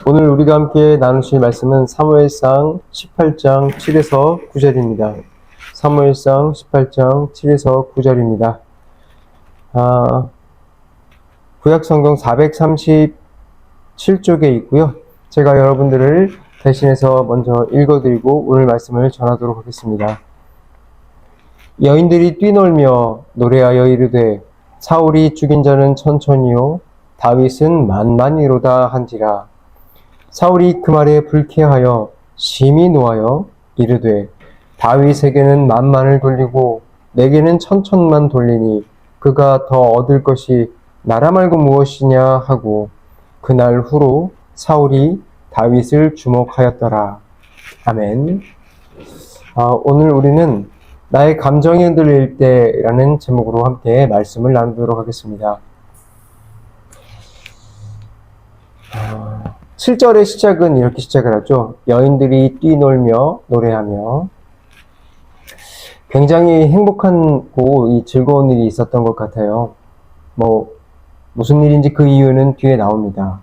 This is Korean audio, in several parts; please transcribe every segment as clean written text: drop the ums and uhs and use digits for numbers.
오늘 우리가 함께 나누실 말씀은 사무엘상 18장 7에서 9절입니다. 사무엘상 18장 7에서 9절입니다. 구약성경 437쪽에 있고요. 제가 여러분들을 대신해서 먼저 읽어드리고 오늘 말씀을 전하도록 하겠습니다. 여인들이 뛰놀며 노래하여 이르되 사울이 죽인 자는 천천히요 다윗은 만만이로다 한지라. 사울이 그 말에 불쾌하여 심히 노하여 이르되 다윗에게는 만만을 돌리고 내게는 천천만 돌리니 그가 더 얻을 것이 나라 말고 무엇이냐 하고 그날 후로 사울이 다윗을 주목하였더라. 아멘. 오늘 우리는 나의 감정이 흔들릴 때라는 제목으로 함께 말씀을 나누도록 하겠습니다. 7절의 시작은 이렇게 시작을 하죠. 여인들이 뛰놀며 노래하며. 굉장히 행복하고 즐거운 일이 있었던 것 같아요. 무슨 일인지 그 이유는 뒤에 나옵니다.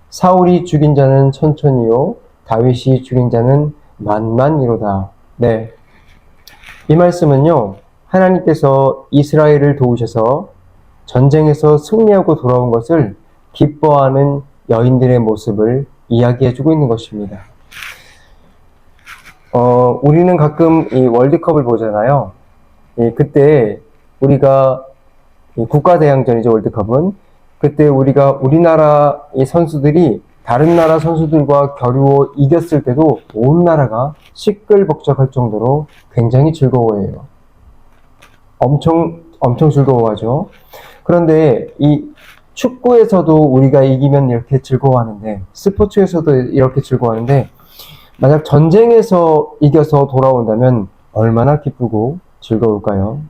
사울이 죽인 자는 천천히요 다윗이 죽인 자는 만만이로다. 네, 이 말씀은요, 하나님께서 이스라엘을 도우셔서 전쟁에서 승리하고 돌아온 것을 기뻐하는 여인들의 모습을 이야기해주고 있는 것입니다. 우리는 가끔 이 월드컵을 보잖아요. 그때 우리가 국가대항전이죠, 월드컵은. 그때 우리나라 선수들이 다른 나라 선수들과 겨루어 이겼을 때도 온 나라가 시끌벅적할 정도로 굉장히 즐거워해요. 엄청 즐거워하죠. 그런데 이 축구에서도 우리가 이기면 이렇게 즐거워하는데, 스포츠에서도 이렇게 즐거워하는데, 만약 전쟁에서 이겨서 돌아온다면 얼마나 기쁘고 즐거울까요?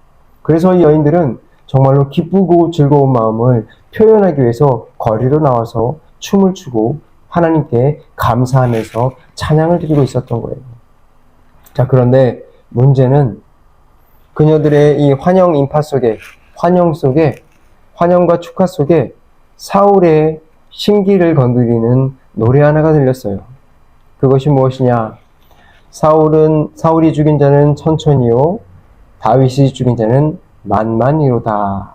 그래서 이 여인들은 정말로 기쁘고 즐거운 마음을 표현하기 위해서 거리로 나와서 춤을 추고 하나님께 감사하면서 찬양을 드리고 있었던 거예요. 자, 그런데 문제는 그녀들의 이 환영 인파 속에, 환영과 축하 속에 사울의 심기를 건드리는 노래 하나가 들렸어요. 그것이 무엇이냐? 사울이 죽인 자는 천천히요 다윗이 죽인 자는 만만이로다.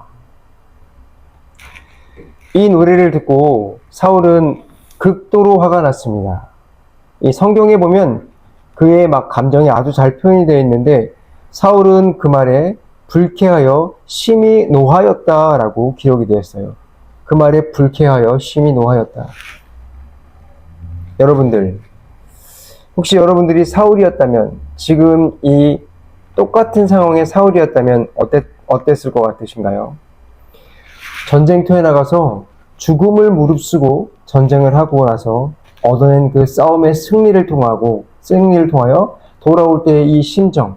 이 노래를 듣고 사울은 극도로 화가 났습니다. 이 성경에 보면 그의 감정이 아주 잘 표현이 되어 있는데, 사울은 그 말에 불쾌하여 심히 노하였다라고 기록이 되었어요. 그 말에 불쾌하여 심히 노하였다. 여러분들, 혹시 여러분들이 사울이었다면, 지금 이 똑같은 상황의 사울이었다면 어땠을 것 같으신가요? 전쟁터에 나가서 죽음을 무릅쓰고 전쟁을 하고 나서 얻어낸 그 싸움의 승리를 통하여 돌아올 때의 이 심정.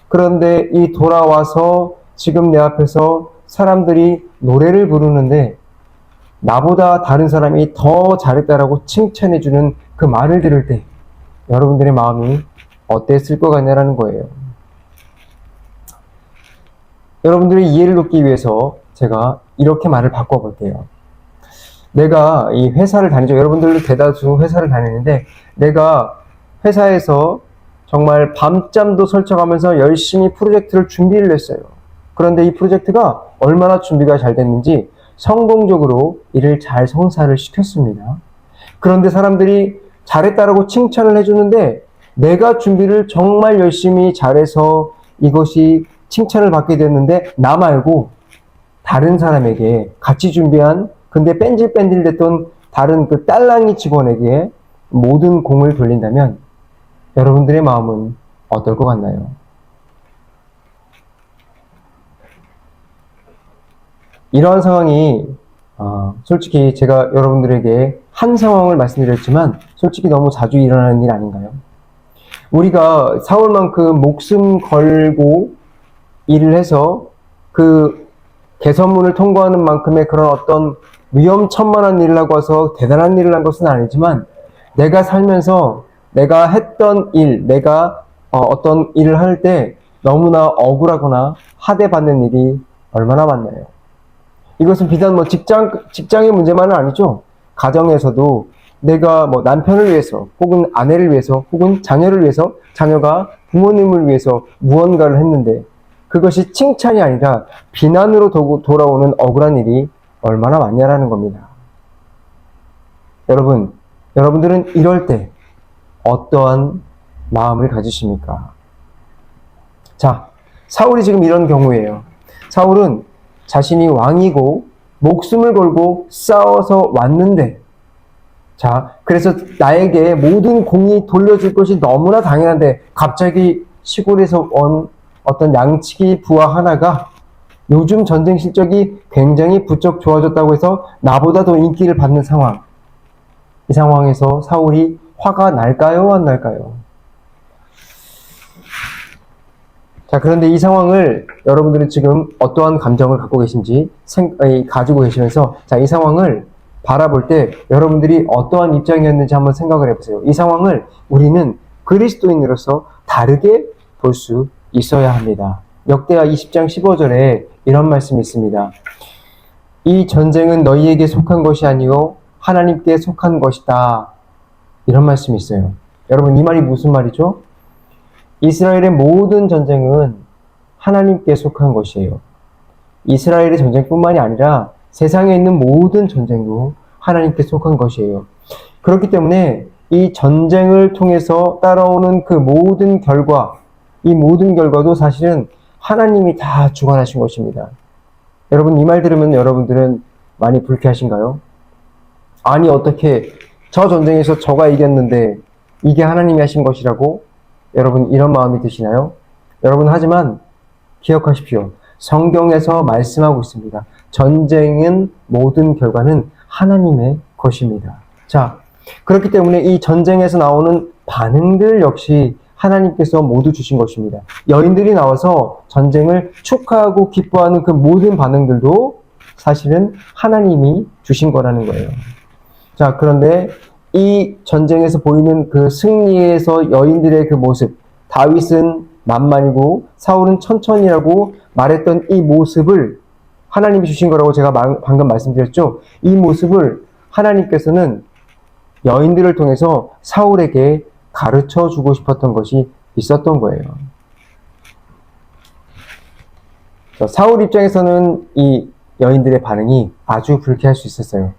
그런데 이 돌아와서 지금 내 앞에서 사람들이 노래를 부르는데 나보다 다른 사람이 더 잘했다라고 칭찬해주는 그 말을 들을 때 여러분들의 마음이 어땠을 것 같냐라는 거예요. 여러분들의 이해를 돕기 위해서 제가 이렇게 말을 바꿔볼게요. 내가 이 회사를 다니죠. 여러분들도 대다수 회사를 다니는데, 내가 회사에서 정말 밤잠도 설쳐가면서 열심히 프로젝트를 준비를 했어요. 그런데 이 프로젝트가 얼마나 준비가 잘 됐는지 성공적으로 일을 잘 성사를 시켰습니다. 그런데 사람들이 잘했다라고 칭찬을 해주는데, 내가 준비를 정말 열심히 잘해서 이것이 칭찬을 받게 됐는데, 나 말고 다른 사람에게 같이 준비한, 근데 뺀질뺀질 됐던 다른 그 딸랑이 직원에게 모든 공을 돌린다면 여러분들의 마음은 어떨 것 같나요? 이러한 상황이 솔직히 제가 여러분들에게 한 상황을 말씀드렸지만 솔직히 너무 자주 일어나는 일 아닌가요? 우리가 사울만큼 목숨 걸고 일을 해서 그 개선문을 통과하는 만큼의 그런 어떤 위험천만한 일을 하고 와서 대단한 일을 한 것은 아니지만, 내가 살면서 내가 했던 일, 내가 어떤 일을 할 때 너무나 억울하거나 하대받는 일이 얼마나 많나요? 이것은 비단 직장의 문제만은 아니죠. 가정에서도 내가 뭐 남편을 위해서, 혹은 아내를 위해서, 혹은 자녀를 위해서, 자녀가 부모님을 위해서 무언가를 했는데 그것이 칭찬이 아니라 비난으로 돌아오는 억울한 일이 얼마나 많냐라는 겁니다. 여러분들은 이럴 때 어떠한 마음을 가지십니까? 자, 사울이 지금 이런 경우예요. 사울은 자신이 왕이고 목숨을 걸고 싸워서 왔는데, 자, 그래서 나에게 모든 공이 돌려질 것이 너무나 당연한데 갑자기 시골에서 온 어떤 양치기 부하 하나가 요즘 전쟁 실적이 굉장히 부쩍 좋아졌다고 해서 나보다 더 인기를 받는 상황. 이 상황에서 사울이 화가 날까요? 안 날까요? 자, 그런데 이 상황을 여러분들은 지금 어떠한 감정을 갖고 계신지 가지고 계시면서, 자, 이 상황을 바라볼 때 여러분들이 어떠한 입장이었는지 한번 생각을 해보세요. 이 상황을 우리는 그리스도인으로서 다르게 볼 수 있어야 합니다. 역대하 20장 15절에 이런 말씀이 있습니다. 이 전쟁은 너희에게 속한 것이 아니요 하나님께 속한 것이다. 이런 말씀이 있어요. 여러분, 이 말이 무슨 말이죠? 이스라엘의 모든 전쟁은 하나님께 속한 것이에요. 이스라엘의 전쟁뿐만이 아니라 세상에 있는 모든 전쟁도 하나님께 속한 것이에요. 그렇기 때문에 이 전쟁을 통해서 따라오는 그 모든 결과, 이 모든 결과도 사실은 하나님이 다 주관하신 것입니다. 여러분, 이 말 들으면 여러분들은 많이 불쾌하신가요? 아니, 어떻게 저 전쟁에서 저가 이겼는데 이게 하나님이 하신 것이라고? 여러분, 이런 마음이 드시나요? 여러분, 하지만 기억하십시오. 성경에서 말씀하고 있습니다. 전쟁은 모든 결과는 하나님의 것입니다. 자, 그렇기 때문에 이 전쟁에서 나오는 반응들 역시 하나님께서 모두 주신 것입니다. 여인들이 나와서 전쟁을 축하하고 기뻐하는 그 모든 반응들도 사실은 하나님이 주신 거라는 거예요. 자, 그런데 이 전쟁에서 보이는 그 승리에서 여인들의 그 모습, 다윗은 만만이고 사울은 천천히라고 말했던 이 모습을 하나님이 주신 거라고 제가 방금 말씀드렸죠. 이 모습을 하나님께서는 여인들을 통해서 사울에게 가르쳐 주고 싶었던 것이 있었던 거예요. 자, 사울 입장에서는 이 여인들의 반응이 아주 불쾌할 수 있었어요.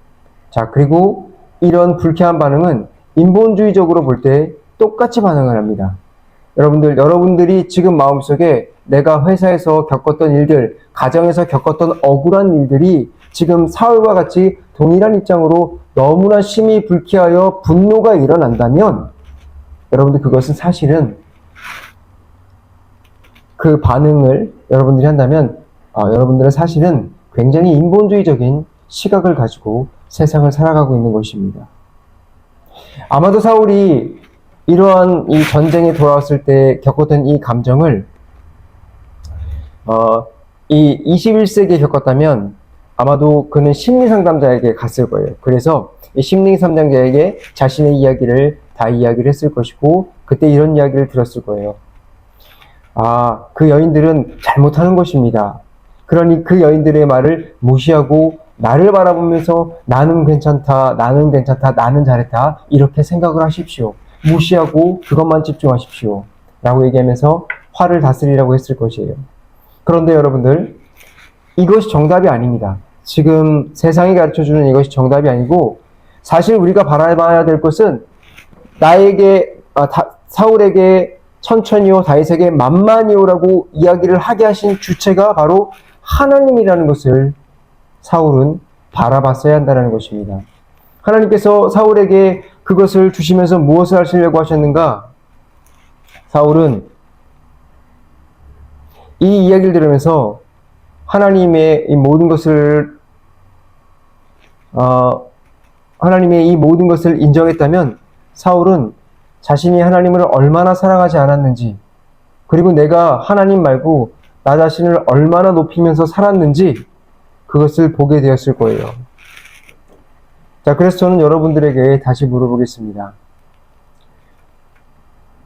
자, 그리고 이런 불쾌한 반응은 인본주의적으로 볼 때 똑같이 반응을 합니다. 여러분들이 지금 마음속에 내가 회사에서 겪었던 일들, 가정에서 겪었던 억울한 일들이 지금 사울과 같이 동일한 입장으로 너무나 심히 불쾌하여 분노가 일어난다면, 여러분들 그것은 사실은 그 반응을 여러분들이 한다면 여러분들은 사실은 굉장히 인본주의적인 시각을 가지고 세상을 살아가고 있는 것입니다. 아마도 사울이 이러한 이 전쟁에 돌아왔을 때 겪었던 이 감정을 이 21세기에 겪었다면 아마도 그는 심리상담자에게 갔을 거예요. 그래서 이 심리상담자에게 자신의 이야기를 다 이야기를 했을 것이고 그때 이런 이야기를 들었을 거예요. 아, 그 여인들은 잘못하는 것입니다. 그러니 그 여인들의 말을 무시하고 나를 바라보면서 나는 괜찮다, 나는 잘했다 이렇게 생각을 하십시오. 무시하고 그것만 집중하십시오 라고 얘기하면서 화를 다스리라고 했을 것이에요. 그런데 여러분들, 이것이 정답이 아닙니다. 지금 세상이 가르쳐주는 이것이 정답이 아니고 사실 우리가 바라봐야 될 것은 사울에게 천천히요, 다윗에게 만만히요라고 이야기를 하게 하신 주체가 바로 하나님이라는 것을 사울은 바라봤어야 한다는 것입니다. 하나님께서 사울에게 그것을 주시면서 무엇을 하시려고 하셨는가? 사울은 이 이야기를 들으면서 하나님의 이 모든 것을 인정했다면 사울은 자신이 하나님을 얼마나 사랑하지 않았는지, 그리고 내가 하나님 말고 나 자신을 얼마나 높이면서 살았는지 그것을 보게 되었을 거예요. 자, 그래서 저는 여러분들에게 다시 물어보겠습니다.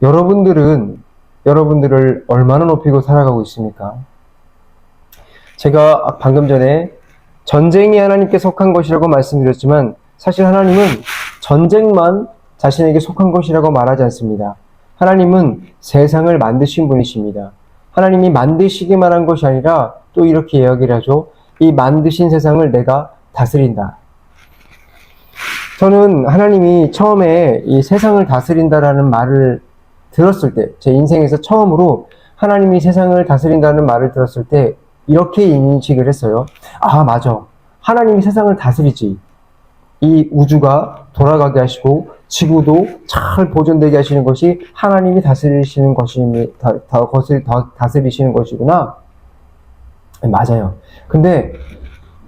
여러분들을 얼마나 높이고 살아가고 있습니까? 제가 방금 전에 전쟁이 하나님께 속한 것이라고 말씀드렸지만 사실 하나님은 전쟁만 자신에게 속한 것이라고 말하지 않습니다. 하나님은 세상을 만드신 분이십니다. 하나님이 만드시기만 한 것이 아니라 또 이렇게 이야기를 하죠. 이 만드신 세상을 내가 다스린다. 저는 하나님이 처음에 이 세상을 다스린다라는 말을 들었을 때, 제 인생에서 처음으로 하나님이 세상을 다스린다는 말을 들었을 때 이렇게 인식을 했어요. 아, 맞아. 하나님이 세상을 다스리지. 이 우주가 돌아가게 하시고 지구도 잘 보존되게 하시는 것이 하나님이 다스리시는 다스리시는 것이구나. 맞아요. 근데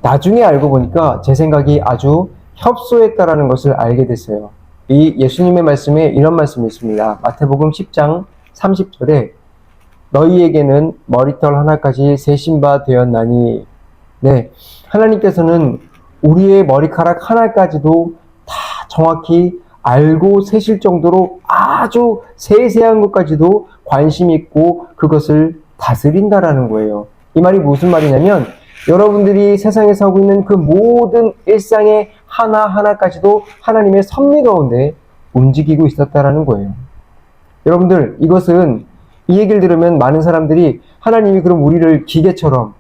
나중에 알고 보니까 제 생각이 아주 협소했다라는 것을 알게 됐어요. 이 예수님의 말씀에 이런 말씀이 있습니다. 마태복음 10장 30절에 너희에게는 머리털 하나까지 세신 바 되었나니. 네, 하나님께서는 우리의 머리카락 하나까지도 다 정확히 알고 세실 정도로 아주 세세한 것까지도 관심 있고 그것을 다스린다라는 거예요. 이 말이 무슨 말이냐면 여러분들이 세상에 살고 있는 그 모든 일상의 하나하나까지도 하나님의 섭리 가운데 움직이고 있었다라는 거예요. 여러분들, 이것은 이 얘기를 들으면 많은 사람들이 하나님이 그럼 우리를 기계처럼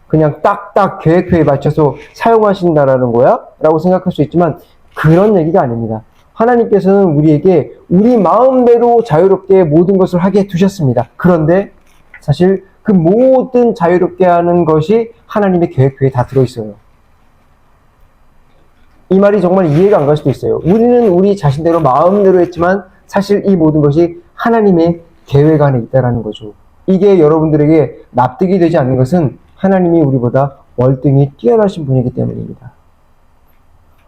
그냥 딱딱 계획표에 맞춰서 사용하신다라는 거야? 라고 생각할 수 있지만 그런 얘기가 아닙니다. 하나님께서는 우리에게 우리 마음대로 자유롭게 모든 것을 하게 두셨습니다. 그런데 사실 그 모든 자유롭게 하는 것이 하나님의 계획표에 다 들어있어요. 이 말이 정말 이해가 안 갈 수도 있어요. 우리는 우리 자신대로 마음대로 했지만 사실 이 모든 것이 하나님의 계획 안에 있다는 거죠. 이게 여러분들에게 납득이 되지 않는 것은 하나님이 우리보다 월등히 뛰어나신 분이기 때문입니다.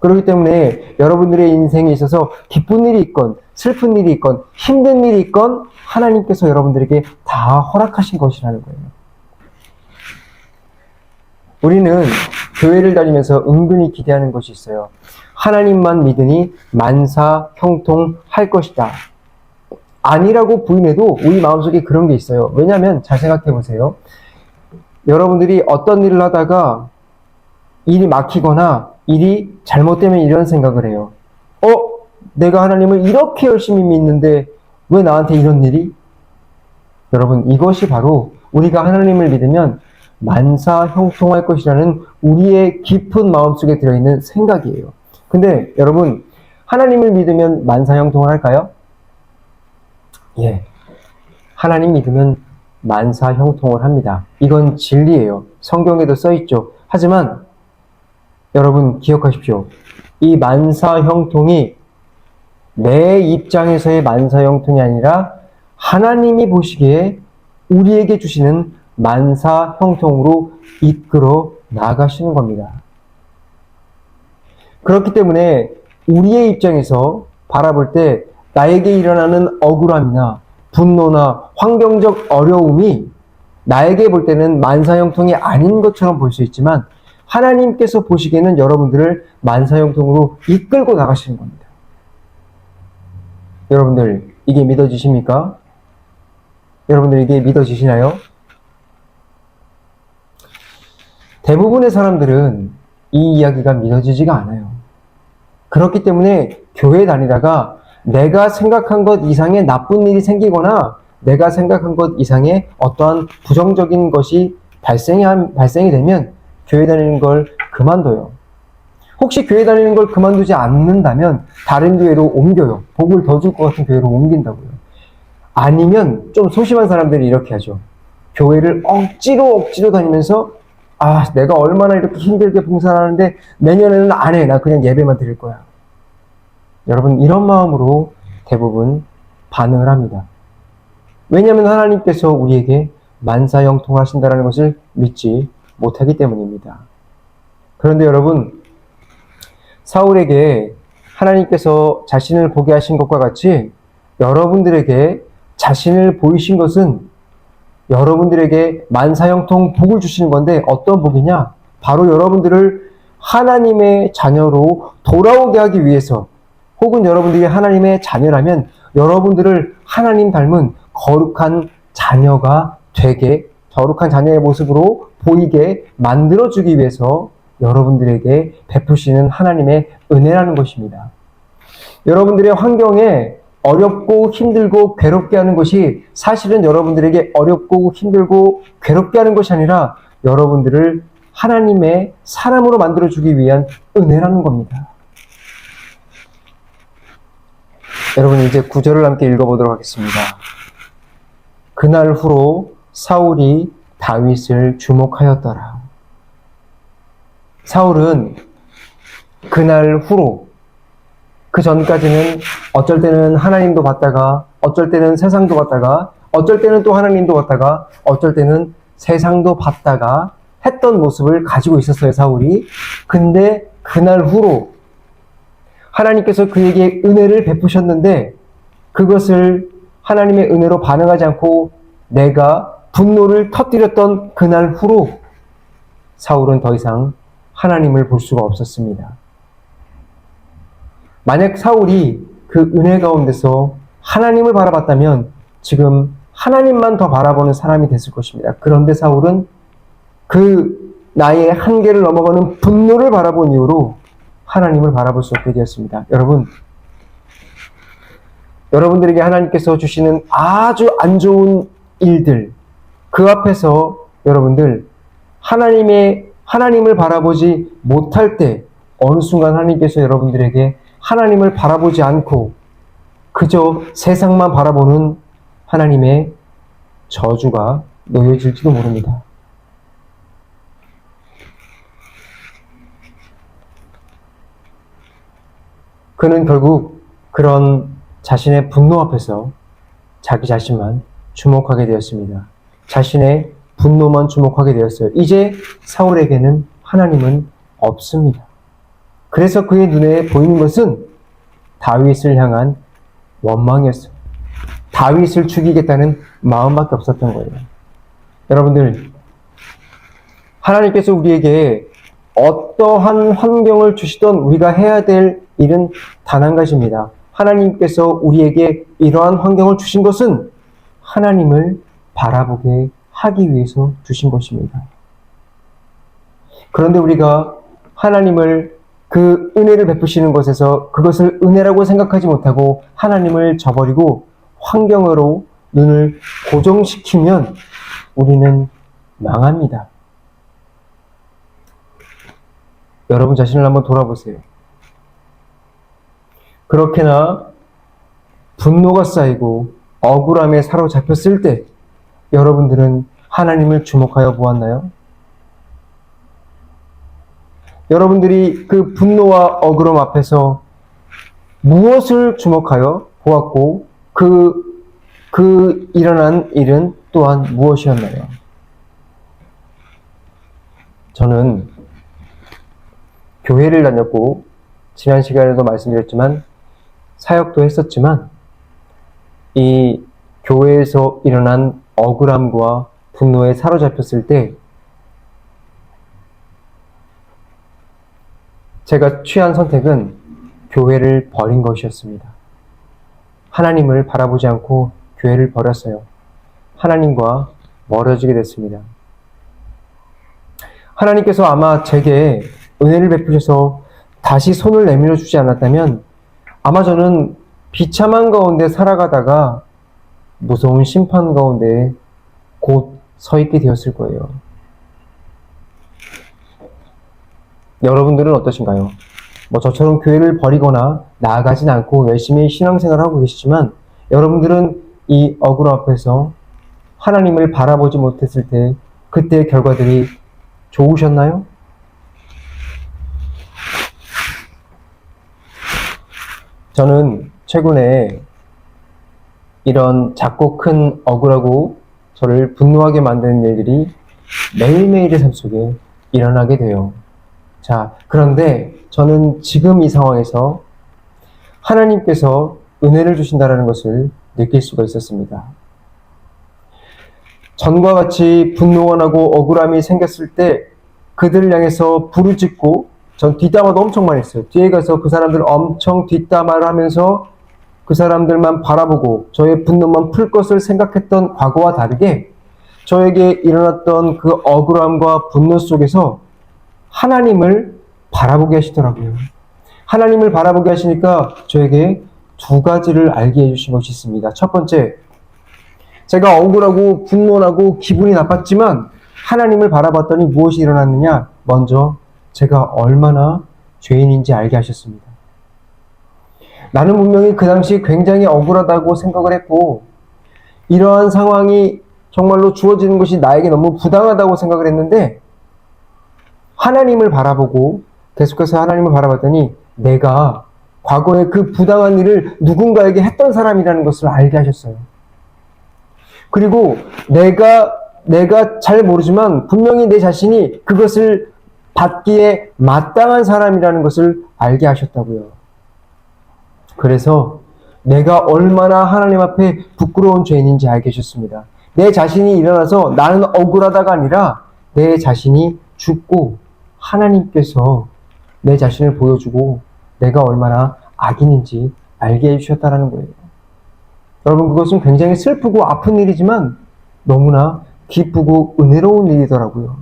그렇기 때문에 여러분들의 인생에 있어서 기쁜 일이 있건 슬픈 일이 있건 힘든 일이 있건 하나님께서 여러분들에게 다 허락하신 것이라는 거예요. 우리는 교회를 다니면서 은근히 기대하는 것이 있어요. 하나님만 믿으니 만사 형통할 것이다. 아니라고 부인해도 우리 마음속에 그런 게 있어요. 왜냐하면 잘 생각해 보세요. 여러분들이 어떤 일을 하다가 일이 막히거나 일이 잘못되면 이런 생각을 해요. 내가 하나님을 이렇게 열심히 믿는데 왜 나한테 이런 일이? 여러분, 이것이 바로 우리가 하나님을 믿으면 만사 형통할 것이라는 우리의 깊은 마음속에 들어있는 생각이에요. 근데 여러분, 하나님을 믿으면 만사 형통을 할까요? 예. 하나님 믿으면 만사 형통을 합니다. 이건 진리예요. 성경에도 써있죠. 하지만 여러분 기억하십시오. 이 만사 형통이 내 입장에서의 만사 형통이 아니라 하나님이 보시기에 우리에게 주시는 만사 형통으로 이끌어 나가시는 겁니다. 그렇기 때문에 우리의 입장에서 바라볼 때 나에게 일어나는 억울함이나 분노나 환경적 어려움이 나에게 볼 때는 만사형통이 아닌 것처럼 볼 수 있지만 하나님께서 보시기에는 여러분들을 만사형통으로 이끌고 나가시는 겁니다. 여러분들, 이게 믿어지십니까? 여러분들 이게 믿어지시나요? 대부분의 사람들은 이 이야기가 믿어지지가 않아요. 그렇기 때문에 교회 다니다가 내가 생각한 것 이상의 나쁜 일이 생기거나 내가 생각한 것 이상의 어떠한 부정적인 것이 발생이 되면 교회 다니는 걸 그만둬요. 혹시 교회 다니는 걸 그만두지 않는다면 다른 교회로 옮겨요. 복을 더 줄 것 같은 교회로 옮긴다고요. 아니면 좀 소심한 사람들이 이렇게 하죠. 교회를 억지로 다니면서 내가 얼마나 이렇게 힘들게 봉사를 하는데 내년에는 안 해. 나 그냥 예배만 드릴 거야. 여러분, 이런 마음으로 대부분 반응을 합니다. 왜냐하면 하나님께서 우리에게 만사형통하신다는 것을 믿지 못하기 때문입니다. 그런데 여러분, 사울에게 하나님께서 자신을 보게 하신 것과 같이 여러분들에게 자신을 보이신 것은 여러분들에게 만사형통 복을 주시는 건데 어떤 복이냐? 바로 여러분들을 하나님의 자녀로 돌아오게 하기 위해서, 혹은 여러분들이 하나님의 자녀라면 여러분들을 하나님 닮은 거룩한 자녀가 되게, 거룩한 자녀의 모습으로 보이게 만들어주기 위해서 여러분들에게 베푸시는 하나님의 은혜라는 것입니다. 여러분들의 환경에 어렵고 힘들고 괴롭게 하는 것이 사실은 여러분들에게 어렵고 힘들고 괴롭게 하는 것이 아니라 여러분들을 하나님의 사람으로 만들어주기 위한 은혜라는 겁니다. 여러분, 이제 9절을 함께 읽어보도록 하겠습니다. 그날 후로 사울이 다윗을 주목하였더라. 사울은 그날 후로, 그 전까지는 어쩔 때는 하나님도 봤다가, 어쩔 때는 세상도 봤다가, 어쩔 때는 또 하나님도 봤다가, 어쩔 때는 세상도 봤다가 했던 모습을 가지고 있었어요, 사울이. 근데 그날 후로 하나님께서 그에게 은혜를 베푸셨는데 그것을 하나님의 은혜로 반응하지 않고 내가 분노를 터뜨렸던 그날 후로 사울은 더 이상 하나님을 볼 수가 없었습니다. 만약 사울이 그 은혜 가운데서 하나님을 바라봤다면 지금 하나님만 더 바라보는 사람이 됐을 것입니다. 그런데 사울은 그 나의 한계를 넘어가는 분노를 바라본 이유로 하나님을 바라볼 수 없게 되었습니다. 여러분, 여러분들에게 하나님께서 주시는 아주 안 좋은 일들, 그 앞에서 여러분들 하나님을 바라보지 못할 때 어느 순간 하나님께서 여러분들에게 하나님을 바라보지 않고 그저 세상만 바라보는 하나님의 저주가 놓여질지도 모릅니다. 그는 결국 그런 자신의 분노 앞에서 자기 자신만 주목하게 되었습니다. 자신의 분노만 주목하게 되었어요. 이제 사울에게는 하나님은 없습니다. 그래서 그의 눈에 보이는 것은 다윗을 향한 원망이었어요. 다윗을 죽이겠다는 마음밖에 없었던 거예요. 여러분들, 하나님께서 우리에게 어떠한 환경을 주시던 우리가 해야 될 일은 단 한 가지입니다. 하나님께서 우리에게 이러한 환경을 주신 것은 하나님을 바라보게 하기 위해서 주신 것입니다. 그런데 우리가 하나님을 그 은혜를 베푸시는 것에서 그것을 은혜라고 생각하지 못하고 하나님을 저버리고 환경으로 눈을 고정시키면 우리는 망합니다. 여러분 자신을 한번 돌아보세요. 그렇게나 분노가 쌓이고 억울함에 사로잡혔을 때 여러분들은 하나님을 주목하여 보았나요? 여러분들이 그 분노와 억울함 앞에서 무엇을 주목하여 보았고 그 일어난 일은 또한 무엇이었나요? 저는 교회를 다녔고 지난 시간에도 말씀드렸지만 사역도 했었지만 이 교회에서 일어난 억울함과 분노에 사로잡혔을 때 제가 취한 선택은 교회를 버린 것이었습니다. 하나님을 바라보지 않고 교회를 버렸어요. 하나님과 멀어지게 됐습니다. 하나님께서 아마 제게 은혜를 베푸셔서 다시 손을 내밀어 주지 않았다면 아마 저는 비참한 가운데 살아가다가 무서운 심판 가운데 곧 서 있게 되었을 거예요. 여러분들은 어떠신가요? 저처럼 교회를 버리거나 나아가진 않고 열심히 신앙생활을 하고 계시지만 여러분들은 이 억울함 앞에서 하나님을 바라보지 못했을 때 그때의 결과들이 좋으셨나요? 저는 최근에 이런 작고 큰 억울하고 저를 분노하게 만드는 일들이 매일매일의 삶 속에 일어나게 돼요. 자, 그런데 저는 지금 이 상황에서 하나님께서 은혜를 주신다는 것을 느낄 수가 있었습니다. 전과 같이 분노가 나고 억울함이 생겼을 때 그들을 향해서 부르짖고 전 뒷담화도 엄청 많이 했어요. 뒤에 가서 그 사람들 엄청 뒷담화를 하면서 그 사람들만 바라보고 저의 분노만 풀 것을 생각했던 과거와 다르게 저에게 일어났던 그 억울함과 분노 속에서 하나님을 바라보게 하시더라고요. 하나님을 바라보게 하시니까 저에게 두 가지를 알게 해주신 것이 있습니다. 첫 번째, 제가 억울하고 분노하고 기분이 나빴지만 하나님을 바라봤더니 무엇이 일어났느냐? 먼저 제가 얼마나 죄인인지 알게 하셨습니다. 나는 분명히 그 당시 굉장히 억울하다고 생각을 했고, 이러한 상황이 정말로 주어지는 것이 나에게 너무 부당하다고 생각을 했는데, 하나님을 바라보고 계속해서 하나님을 바라봤더니 내가 과거에 그 부당한 일을 누군가에게 했던 사람이라는 것을 알게 하셨어요. 그리고 내가 잘 모르지만 분명히 내 자신이 그것을 받기에 마땅한 사람이라는 것을 알게 하셨다고요. 그래서 내가 얼마나 하나님 앞에 부끄러운 죄인인지 알게 하셨습니다. 내 자신이 일어나서 나는 억울하다가 아니라 내 자신이 죽고 하나님께서 내 자신을 보여주고 내가 얼마나 악인인지 알게 해주셨다는 거예요. 여러분, 그것은 굉장히 슬프고 아픈 일이지만 너무나 기쁘고 은혜로운 일이더라고요.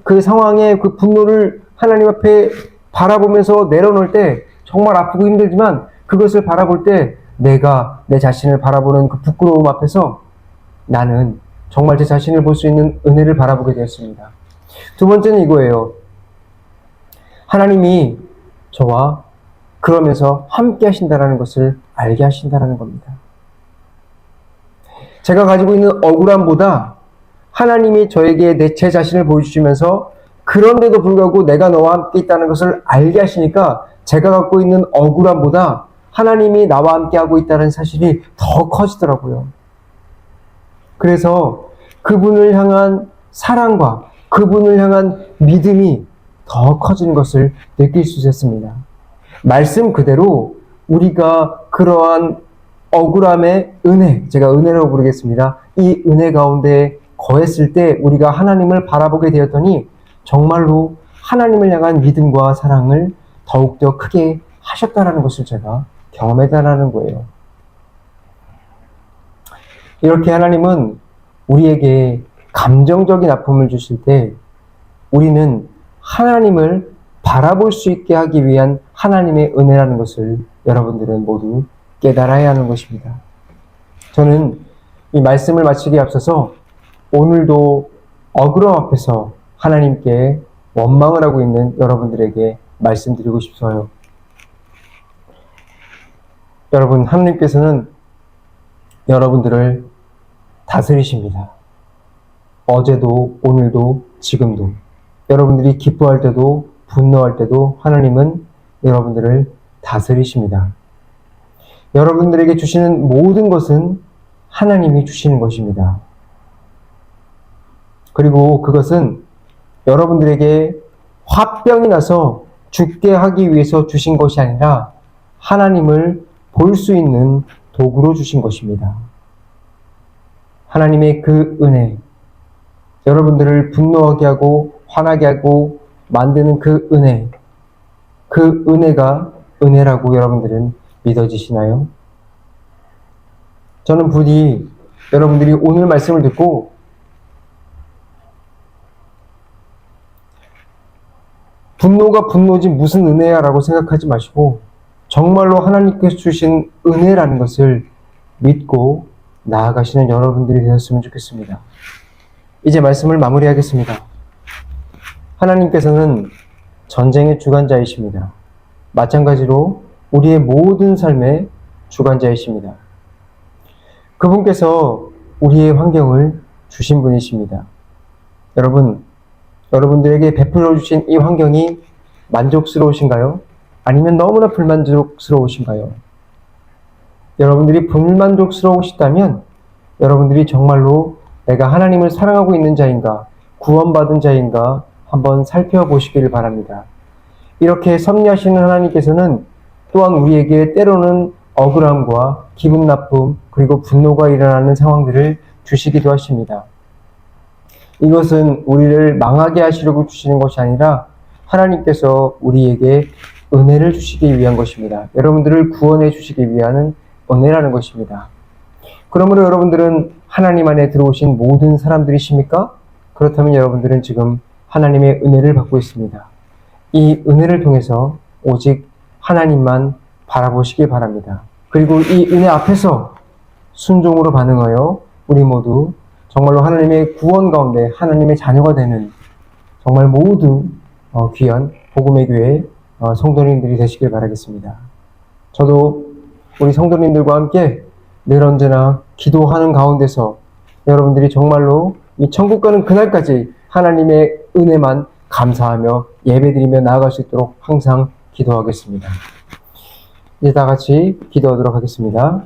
그 상황에 그 분노를 하나님 앞에 바라보면서 내려놓을 때 정말 아프고 힘들지만 그것을 바라볼 때 내가 내 자신을 바라보는 그 부끄러움 앞에서 나는 정말 제 자신을 볼 수 있는 은혜를 바라보게 되었습니다. 두 번째는 이거예요. 하나님이 저와 그러면서 함께 하신다는 것을 알게 하신다는 겁니다. 제가 가지고 있는 억울함보다 하나님이 저에게 제 자신을 보여주시면서 그런데도 불구하고 내가 너와 함께 있다는 것을 알게 하시니까 제가 갖고 있는 억울함보다 하나님이 나와 함께 하고 있다는 사실이 더 커지더라고요. 그래서 그분을 향한 사랑과 그분을 향한 믿음이 더 커지는 것을 느낄 수 있었습니다. 말씀 그대로 우리가 그러한 억울함의 은혜, 제가 은혜라고 부르겠습니다. 이 은혜 가운데 거했을 때 우리가 하나님을 바라보게 되었더니 정말로 하나님을 향한 믿음과 사랑을 더욱더 크게 하셨다는 것을 제가 경험했다는 거예요. 이렇게 하나님은 우리에게 감정적인 아픔을 주실 때 우리는 하나님을 바라볼 수 있게 하기 위한 하나님의 은혜라는 것을 여러분들은 모두 깨달아야 하는 것입니다. 저는 이 말씀을 마치기에 앞서서 오늘도 억울함 앞에서 하나님께 원망을 하고 있는 여러분들에게 말씀드리고 싶어요. 여러분, 하나님께서는 여러분들을 다스리십니다. 어제도, 오늘도, 지금도. 여러분들이 기뻐할 때도, 분노할 때도 하나님은 여러분들을 다스리십니다. 여러분들에게 주시는 모든 것은 하나님이 주시는 것입니다. 그리고 그것은 여러분들에게 화병이 나서 죽게 하기 위해서 주신 것이 아니라 하나님을 볼 수 있는 도구로 주신 것입니다. 하나님의 그 은혜, 여러분들을 분노하게 하고 화나게 하고 만드는 그 은혜가 은혜라고 여러분들은 믿어지시나요? 저는 부디 여러분들이 오늘 말씀을 듣고 분노가 분노지 무슨 은혜야 라고 생각하지 마시고 정말로 하나님께서 주신 은혜라는 것을 믿고 나아가시는 여러분들이 되었으면 좋겠습니다. 이제 말씀을 마무리하겠습니다. 하나님께서는 전쟁의 주관자이십니다. 마찬가지로 우리의 모든 삶의 주관자이십니다. 그분께서 우리의 환경을 주신 분이십니다. 여러분들에게 베풀어 주신 이 환경이 만족스러우신가요? 아니면 너무나 불만족스러우신가요? 여러분들이 불만족스러우시다면 여러분들이 정말로 내가 하나님을 사랑하고 있는 자인가, 구원받은 자인가 한번 살펴보시길 바랍니다. 이렇게 섭리하시는 하나님께서는 또한 우리에게 때로는 억울함과 기분 나쁨 그리고 분노가 일어나는 상황들을 주시기도 하십니다. 이것은 우리를 망하게 하시려고 주시는 것이 아니라 하나님께서 우리에게 은혜를 주시기 위한 것입니다. 여러분들을 구원해 주시기 위한 은혜라는 것입니다. 그러므로 여러분들은 하나님 안에 들어오신 모든 사람들이십니까? 그렇다면 여러분들은 지금 하나님의 은혜를 받고 있습니다. 이 은혜를 통해서 오직 하나님만 바라보시길 바랍니다. 그리고 이 은혜 앞에서 순종으로 반응하여 우리 모두 정말로 하나님의 구원 가운데 하나님의 자녀가 되는 정말 모두 귀한 복음의 교회 성도님들이 되시길 바라겠습니다. 저도 우리 성도님들과 함께 늘 언제나 기도하는 가운데서 여러분들이 정말로 이 천국 가는 그날까지 하나님의 은혜만 감사하며 예배드리며 나아갈 수 있도록 항상 기도하겠습니다. 이제 다 같이 기도하도록 하겠습니다.